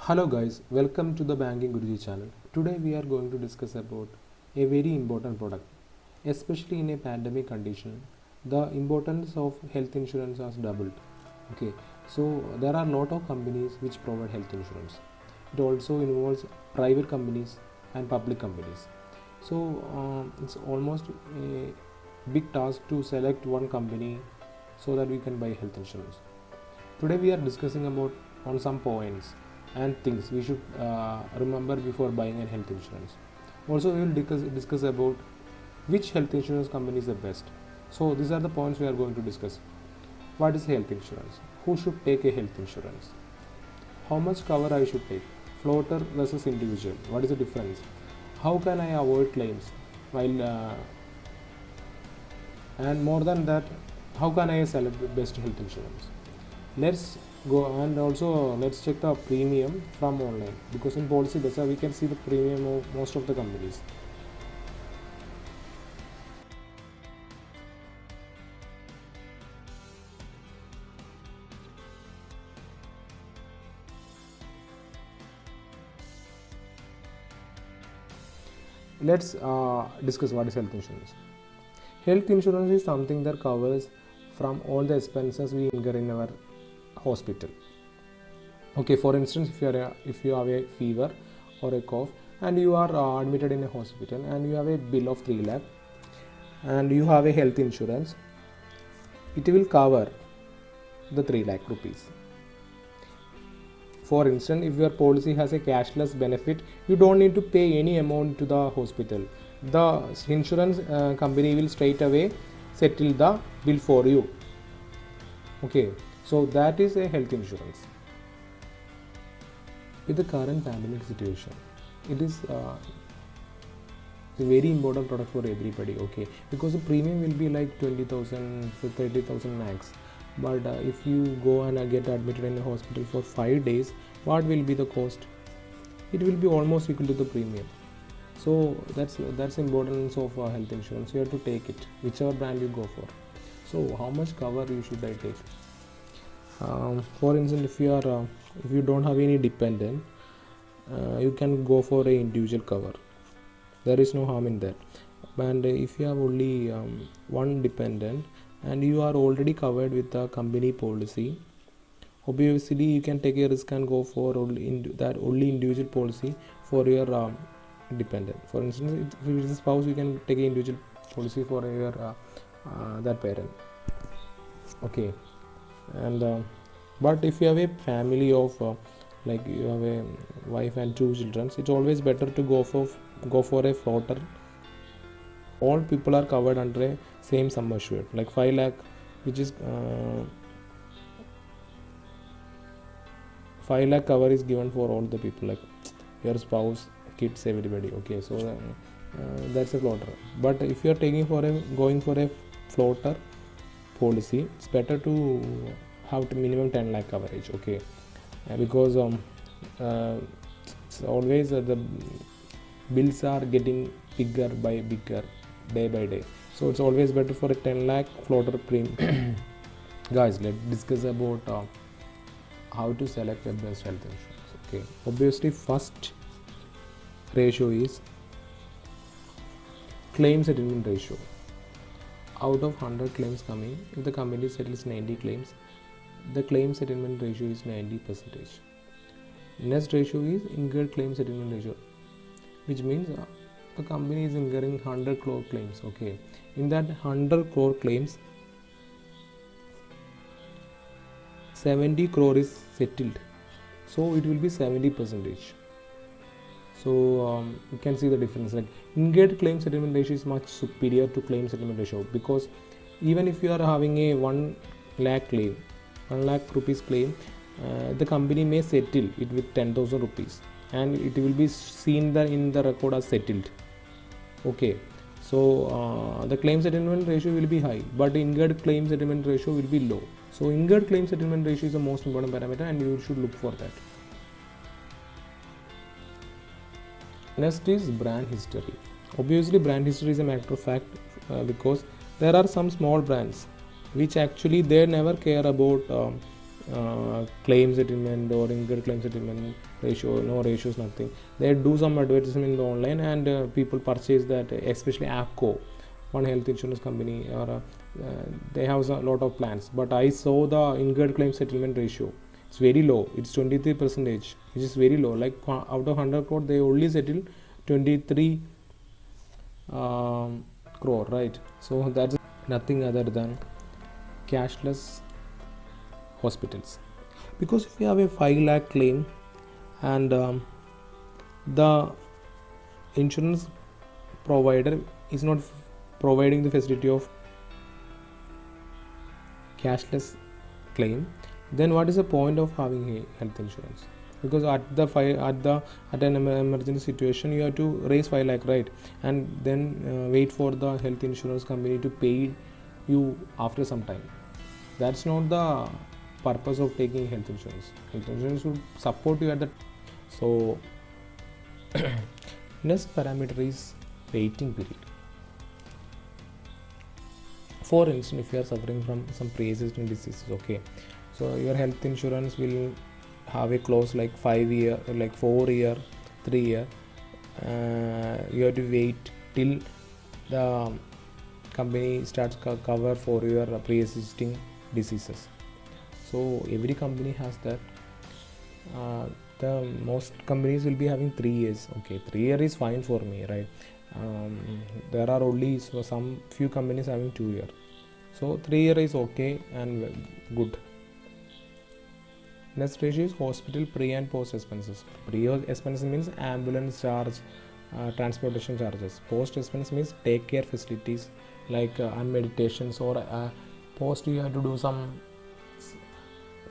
Hello guys, welcome to the Banking Guruji channel. Today we are going to discuss about a very important product, especially in a pandemic condition. The importance of health insurance has doubled. Okay, so there are a lot of companies which provide health insurance. It also involves private companies and public companies. So it's almost a big task to select one company so that we can buy health insurance. Today we are discussing about on some points and things we should remember before buying a health insurance. Also, we will discuss about which health insurance company is the best. So these are the points we are going to discuss. What is health insurance? Who should take a health insurance? How much cover I should take? Floater versus individual. What is the difference? How can I avoid claims? While and more than that, how can I select the best health insurance? Let's go and also let's check the premium from online, because in policy data we can see the premium of most of the companies. Let's discuss what is health insurance. Health insurance is something that covers from all the expenses we incur in our hospital. Okay, for instance, if you have a fever or a cough and you are admitted in a hospital and you have a bill of 3 lakh and you have a health insurance, it will cover the 3 lakh rupees. For instance, if your policy has a cashless benefit, you don't need to pay any amount to the hospital. The insurance company will straight away settle the bill for you. Okay, so that is a health insurance. With the current pandemic situation, it is a very important product for everybody. Okay, because the premium will be like 20,000 to 30,000 max. But if you go and get admitted in a hospital for 5 days, what will be the cost? It will be almost equal to the premium. So that's importance of health insurance. You have to take it, whichever brand you go for. So how much cover you should I take? For instance, if you don't have any dependent, you can go for a individual cover. There is no harm in that. And if you have only one dependent and you are already covered with the company policy, obviously you can take a risk and go for only individual policy for your dependent. For instance, if it is a spouse, you can take an individual policy for your that parent. Okay, and but if you have a family of like you have a wife and 2 children, it's always better to go for a floater. All people are covered under a same sum assured, like 5 lakh, which is 5 lakh cover is given for all the people, like your spouse, kids, everybody. Okay, so that's a floater. But if you are going for a floater policy, it's better to have to minimum 10 lakh coverage. Okay, because it's always the bills are getting bigger by bigger day by day, so it's always better for a 10 lakh floater premium. Guys, let's discuss about how to select the best health insurance. Okay, obviously first ratio is claim settlement ratio. Out of 100 claims coming, if the company settles 90 claims, the claim settlement ratio is 90%. Next ratio is incurred claim settlement ratio, which means the company is incurring 100 crore claims. Okay, in that 100 crore claims, 70 crore is settled, so it will be 70%. So you can see the difference. Like incurred claim settlement ratio is much superior to claim settlement ratio, because even if you are having a 1 lakh claim, 1 lakh rupees claim, the company may settle it with 10,000 rupees and it will be seen in the record as settled. Okay, so the claim settlement ratio will be high, but incurred claim settlement ratio will be low. So incurred claim settlement ratio is the most important parameter and you should look for that. Next is brand history. Obviously brand history is a matter of fact, because there are some small brands which actually they never care about claim settlement or incurred claim settlement ratio, no ratios, nothing. They do some advertisement in the online, and people purchase that, especially APCO, one health insurance company, or they have a lot of plans. But I saw the incurred claim settlement ratio, it's very low, it's 23%, which is very low. Like out of 100 crore they only settle 23 crore, right? So that's nothing other than cashless hospitals. Because if you have a 5 lakh claim and the insurance provider is not providing the facility of cashless claim, then what is the point of having a health insurance? Because at an emergency situation you have to raise 5 lakh, right? And then wait for the health insurance company to pay you after some time. That's not the purpose of taking health insurance. Health insurance should support you at the. So next parameter is waiting period. For instance, if you are suffering from some pre-existing diseases, okay, so your health insurance will have a clause like 5 year, like 4 year, 3 year. You have to wait till the company starts cover for your pre-existing diseases. So every company has that. The most companies will be having 3 years. Okay, 3 year is fine for me, right? There are only some few companies having 2 year. So 3 year is okay and good. Next ratio is hospital pre and post expenses. Pre expenses means ambulance charge, transportation charges. Post expense means take care facilities like meditations, or post you have to do some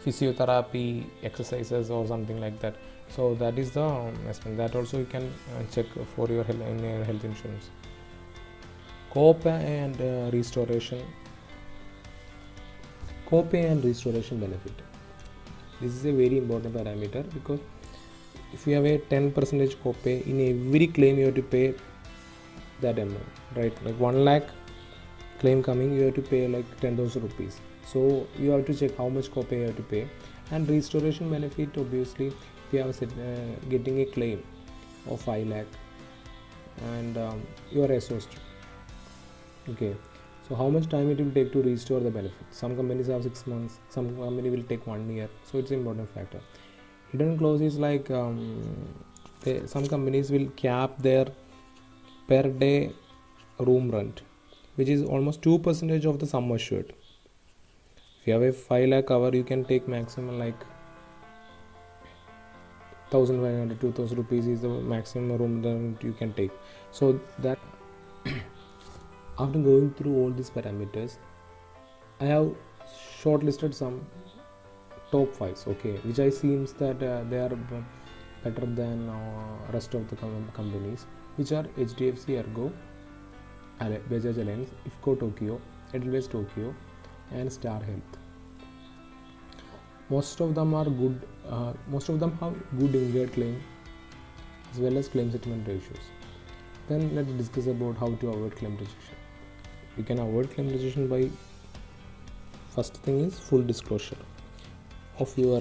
physiotherapy exercises or something like that. So that is the expense. That also you can check for your health in your health insurance. Copay and restoration. Copay and restoration benefit. This is a very important parameter, because if you have a 10% copay in every claim, you have to pay that amount, right? Like 1 lakh claim coming, you have to pay like 10,000 rupees. So you have to check how much copay you have to pay. And restoration benefit, obviously, if you have getting a claim of 5 lakh and you are exhausted, okay, so how much time it will take to restore the benefit? Some companies have 6 months, some company will take 1 year. So it's an important factor. Hidden clause is like some companies will cap their per day room rent, which is almost 2% of the sum assured. If you have a 5 lakh cover, you can take maximum like 1,500, 2,000 rupees is the maximum room rent you can take. So that after going through all these parameters, I have shortlisted some top 5s, okay, which I seems that they are better than rest of the companies, which are HDFC ERGO, Bajaj Allianz, IFCO Tokyo, Edelweiss Tokyo, and Star Health. Most of them are good. Most of them have good incurred claim as well as claim settlement ratios. Then let's discuss about how to avoid claim rejection. You can avoid claim rejection by, first thing is full disclosure of your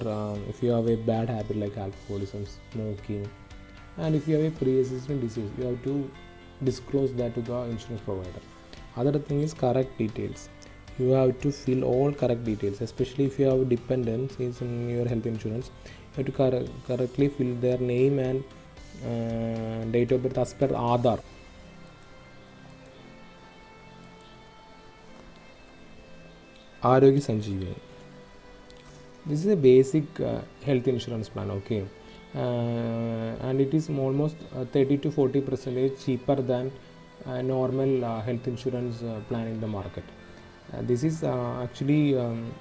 if you have a bad habit like alcoholism, smoking, and if you have a pre-existing disease, you have to disclose that to the insurance provider. Other thing is correct details. You have to fill all correct details, especially if you have dependents in your health insurance. You have to correctly fill their name and date of birth as per Aadhaar. Arogya Sanjeevani. This is a basic health insurance plan, okay, and it is almost 30 to 40% cheaper than a normal health insurance plan in the market. This is actually an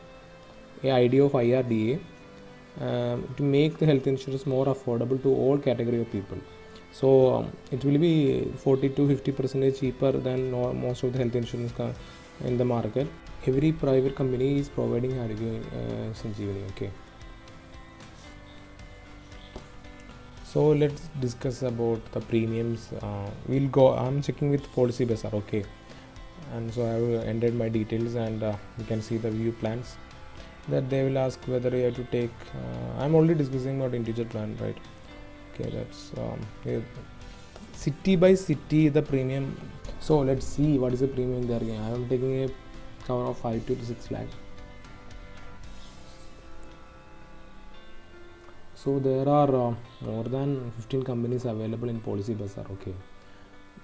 idea of IRDA to make the health insurance more affordable to all category of people. So it will be 40 to 50% cheaper than most of the health insurance in the market. Every private company is providing Arogya Sanjeevani, okay. So let's discuss about the premiums. I'm checking with Policy Bazaar, okay, and so I have entered my details, and you can see the view plans. that they will ask whether you have to take. I'm already discussing about integer plan, right? Okay, that's yeah, city by city the premium. So let's see what is the premium they are giving. I am taking a cover of 5 to 6 lakh. So there are more than 15 companies available in Policy Bazaar. Okay,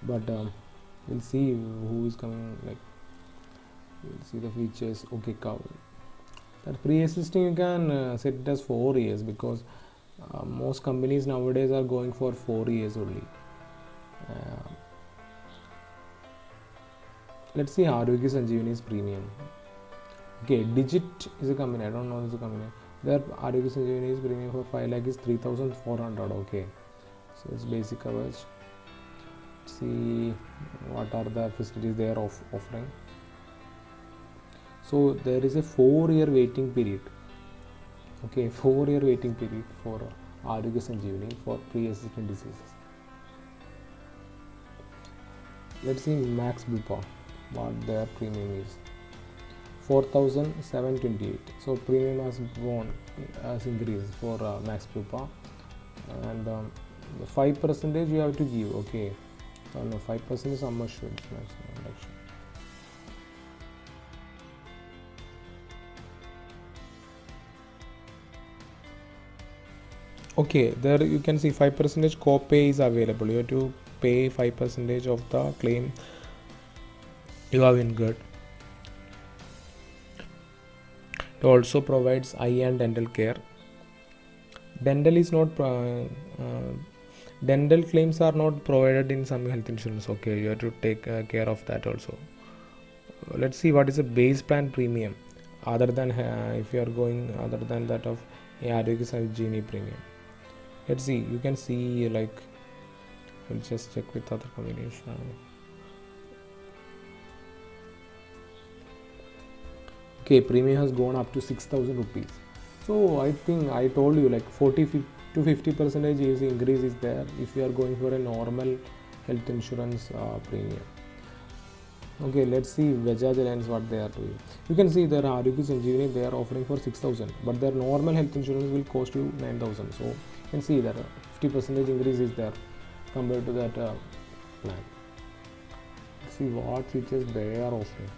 but we'll see who is coming. Like, we'll see the features. Okay, cover. That pre-existing you can set it as 4 years, because most companies nowadays are going for 4 years only. Let's see Arogya Sanjeevani's premium. Okay, Digit is a company. I don't know this is a company. Their Arogya Sanjeevani's premium for 5 lakh is 3,400. Okay, so it's basic coverage. See what are the facilities they are offering. So there is a 4-year waiting period. Okay, 4-year waiting period for Arogya Sanjeevani for pre-existing diseases. Let's see Max Bupa, what their premium is. 4,728. So premium has increased for Max Bupa, and 5% you have to give. Okay, no, 5% is sum assured maximum reduction. Okay, there you can see 5% copay is available. You have to pay 5% of the claim you have incurred. It also provides eye and dental care. Dental is not dental claims are not provided in some health insurance. Okay, you have to take care of that also. Let's see what is a base plan premium, other than if you are going other than that of Arogya Sanjeevani premium. Let's see, you can see, like, we'll just check with other companies. Okay, premium has gone up to 6,000 rupees. So I think I told you, like, 40 to 50% is increase is there if you are going for a normal health insurance premium. Okay, let's see Bajaj Allianz what they are doing. You can see their Arogya Sanjeevani they are offering for 6,000, but their normal health insurance will cost you 9,000. So you can see that 50% increase is there compared to that plan. Let's see what features they are offering.